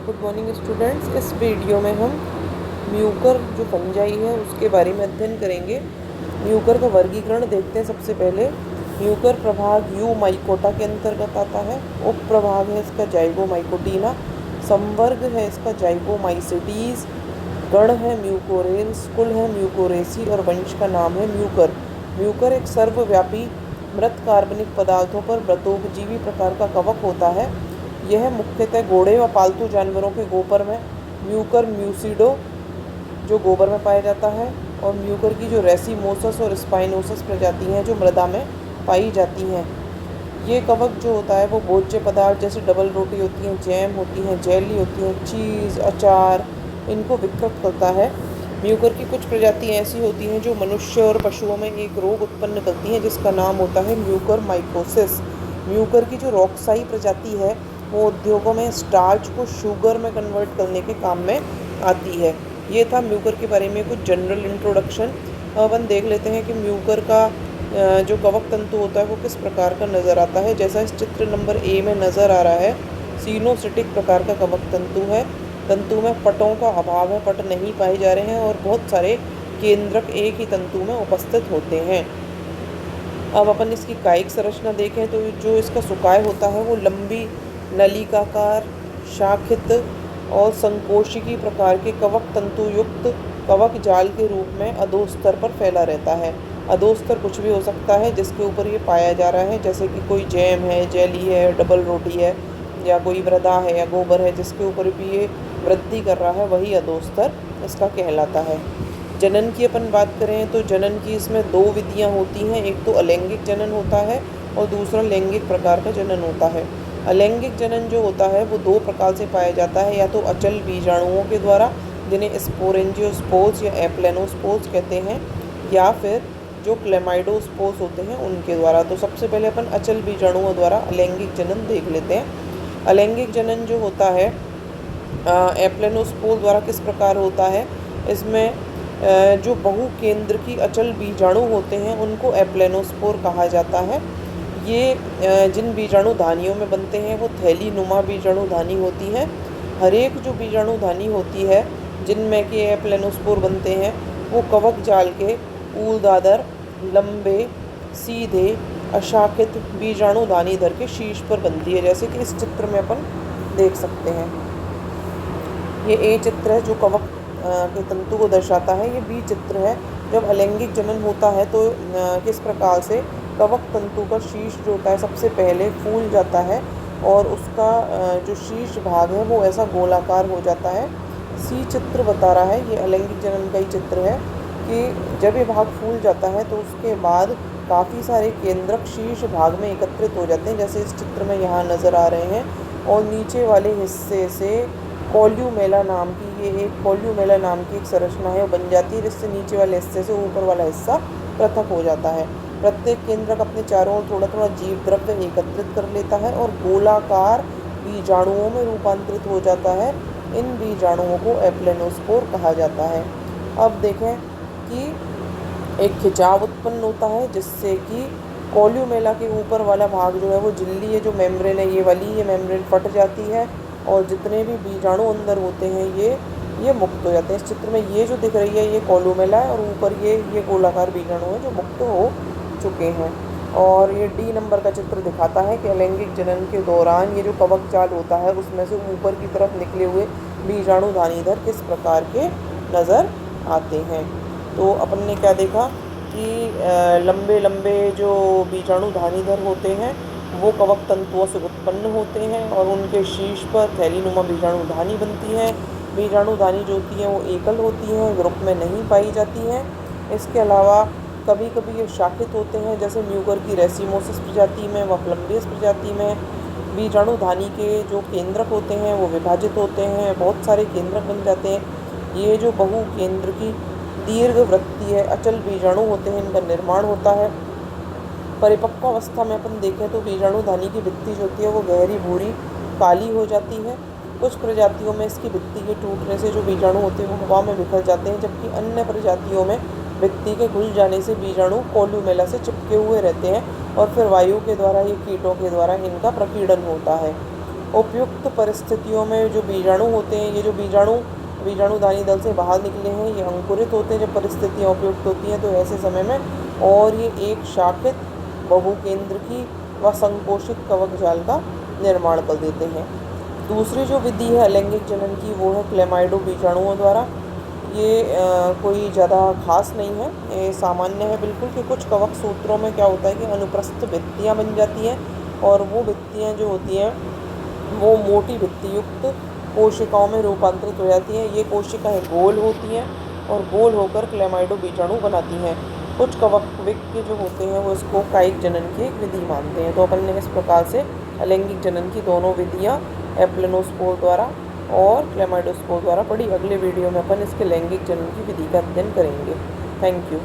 Good morning students. इस video में हम म्यूकर जो फंजाई है उसके बारे में अध्ययन करेंगे। म्यूकर का वर्गीकरण देखते हैं। सबसे पहले म्यूकर प्रभाग यू माइकोटा के अंतर्गत आता है। उप प्रभाग है इसका जाइगोमाइकोटीना। संवर्ग है इसका जाइगोमाइसिटीज। गण है म्यूकोरेंस। कुल है म्यूकोरेसी और वंश का नाम है म्यूकर। म्यूकर एक सर्वव्यापी मृत कार्बनिक पदार्थों पर व्रतोपजीवी प्रकार का कवक होता है। यह मुख्यतः घोड़े व पालतू जानवरों के गोबर में म्यूकर म्यूसिडो जो गोबर में पाया जाता है, और म्यूकर की जो रेसिमोसस और स्पाइनोसस प्रजाति हैं जो मृदा में पाई जाती हैं। ये कवक जो होता है वो भोज्य पदार्थ जैसे डबल रोटी होती हैं, जैम होती हैं, जेली होती हैं, चीज़, अचार, इनको विकृत करता है। म्यूकर की कुछ प्रजाति ऐसी होती हैं जो मनुष्य और पशुओं में एक रोग उत्पन्न करती हैं जिसका नाम होता है म्यूकर माइकोसिस। म्यूकर की जो रॉक्साई प्रजाति है वो उद्योगों में स्टार्च को शुगर में कन्वर्ट करने के काम में आती है। ये था म्यूकर के बारे में कुछ जनरल इंट्रोडक्शन। अपन देख लेते हैं कि म्यूकर का जो कवक तंतु होता है वो किस प्रकार का नज़र आता है। जैसा इस चित्र नंबर ए में नज़र आ रहा है, सीनोसिटिक प्रकार का कवक तंतु है। तंतु में पटों का अभाव है, पट नहीं पाए जा रहे हैं और बहुत सारे केंद्रक एक ही तंतु में उपस्थित होते हैं। अब अपन इसकी कायिक संरचना देखें तो जो इसका सुकाय होता है वो लंबी नलिकाकार शाखित और संकोशिकी प्रकार के कवक तंतु युक्त कवक जाल के रूप में अधोस्तर पर फैला रहता है। अधोस्तर कुछ भी हो सकता है जिसके ऊपर ये पाया जा रहा है, जैसे कि कोई जैम है, जेली है, डबल रोटी है, या कोई मृदा है या गोबर है जिसके ऊपर भी ये वृद्धि कर रहा है, वही अधोस्तर इसका कहलाता है। जनन की अपन बात करें तो जनन की इसमें दो विधियां होती हैं। एक तो अलैंगिक जनन होता है और दूसरा लैंगिक प्रकार का जनन होता है। अलैंगिक जनन जो होता है वो दो प्रकार से पाया जाता है, या तो अचल बीजाणुओं के द्वारा जिन्हें स्पोरेंजियोस्पोर्स या एप्लेनोस्पोर्स कहते हैं, या फिर जो क्लेमाइडोस्पोर्स होते हैं उनके द्वारा। तो सबसे पहले अपन अचल बीजाणुओं द्वारा अलैंगिक जनन देख लेते हैं। अलैंगिक जनन जो होता है एप्लेनोस्पोर द्वारा किस प्रकार होता है, इसमें जो बहुकेंद्र की अचल बीजाणु होते हैं उनको एप्लेनोस्पोर कहा जाता है। ये जिन बीजाणु धानियों में बनते हैं वो थैली नुमा बीजाणु धानी होती है। हर एक जो बीजाणु धानी होती है जिनमें कि एप्लेनोस्पोर बनते हैं वो कवक जाल के ऊर्ध्वाधर, लंबे, सीधे, अशाखित बीजाणु दानीधर के शीर्ष पर बनती है, जैसे कि इस चित्र में अपन देख सकते हैं। ये ए चित्र है जो कवक के तंतु को दर्शाता है। ये बी चित्र है। जब अलैंगिक जनन होता है तो किस प्रकार से कवक तंतु का शीर्ष जो होता है सबसे पहले फूल जाता है और उसका जो शीर्ष भाग है वो ऐसा गोलाकार हो जाता है। सी चित्र बता रहा है, ये अलैंगिक जनन का ही चित्र है, कि जब ये भाग फूल जाता है तो उसके बाद काफ़ी सारे केंद्रक शीर्ष भाग में एकत्रित हो जाते हैं, जैसे इस चित्र में यहाँ नज़र आ रहे हैं। और नीचे वाले हिस्से से कॉल्यूमेला नाम की एक संरचना है वो बन जाती है, जिससे नीचे वाले हिस्से से ऊपर वाला हिस्सा पृथक हो जाता है। प्रत्येक केंद्रक अपने चारों ओर थोड़ा थोड़ा जीव द्रव्य एकत्रित कर लेता है और गोलाकार बीजाणुओं में रूपांतरित हो जाता है। इन बीजाणुओं को एप्लेनोस्पोर कहा जाता है। अब देखें कि एक खिंचाव उत्पन्न होता है जिससे कि कॉल्यूमेला के ऊपर वाला भाग जो है वो झिल्ली है, जो मेम्ब्रेन है ये मेम्ब्रेन फट जाती है और जितने भी बीजाणु अंदर होते हैं ये मुक्त हो जाते हैं। इस चित्र में ये जो दिख रही है ये कॉल्यूमेला है और ऊपर ये गोलाकार बीजाणु है जो मुक्त हो चुके हैं। और ये डी नंबर का चित्र दिखाता है कि अलैंगिक जनन के दौरान ये जो कवक जाल होता है उसमें से ऊपर की तरफ निकले हुए बीजाणु दानीधर किस प्रकार के नज़र आते हैं। तो अपन ने क्या देखा कि लंबे लंबे जो बीजाणु धानीधर होते हैं वो कवक तंतुओं से उत्पन्न होते हैं और उनके शीर्ष पर थैलीनुमा बीजाणु धानी बनती है। बीजाणु धानी जो होती हैं वो एकल होती हैं, ग्रुप में नहीं पाई जाती हैं। इसके अलावा कभी कभी ये शाखित होते हैं, जैसे म्यूकर की रेसिमोसिस प्रजाति में व फ्लम्बियस प्रजाति में बीजाणु धानी के जो केंद्रक होते हैं वो विभाजित होते हैं, बहुत सारे केंद्रक बन जाते हैं। ये जो बहु केंद्र की दीर्घ वृत्ति है, अचल बीजाणु होते हैं, इनका निर्माण होता है। परिपक्व अवस्था में अपन देखें तो बीजाणु धानी की भित्ति जो होती है वो गहरी भूरी काली हो जाती है। कुछ प्रजातियों में इसकी भित्ति के टूटने से जो बीजाणु होते हैं वो हवा में बिखर जाते हैं, जबकि अन्य प्रजातियों में भित्ति के घुल जाने से बीजाणु कॉल्यूमेला से चिपके हुए रहते हैं और फिर वायु के द्वारा या कीटों के द्वारा इनका प्रकीर्णन होता है। उपयुक्त परिस्थितियों में जो बीजाणु होते हैं, ये जो बीजाणुधानी दल से बाहर निकले हैं, ये अंकुरित होते हैं जब परिस्थितियाँ उपयुक्त होती हैं तो ऐसे समय में, और ये एक शाखित बहुकेंद्रकी व संकोचित कवक जाल का निर्माण कर देते हैं। दूसरी जो विधि है अलैंगिक जनन की, वो है क्लेमाइडो बीजाणुओं द्वारा। ये कोई ज़्यादा खास नहीं है, ये सामान्य है बिल्कुल, कि कुछ कवक सूत्रों में क्या होता है कि अनुप्रस्थ भित्तियाँ बन जाती हैं, और वो भित्तियाँ जो होती हैं वो मोटी भित्ति युक्त कोशिकाओं में रूपांतरित हो जाती हैं। ये कोशिकाएं गोल होती हैं और गोल होकर क्लेमाइडो बीजाणु बनाती हैं। कुछ कवकविज्ञ जो होते हैं वो इसको कायिक जनन की एक विधि मानते हैं। तो अपन ने इस प्रकार से अलैंगिक जनन की दोनों विधियाँ एप्लेनोस्पोर द्वारा और क्लेमाइडोस्पोर द्वारा पढ़ी। अगले वीडियो में अपन इसके लैंगिक जनन की विधि का अध्ययन करेंगे। Thank you.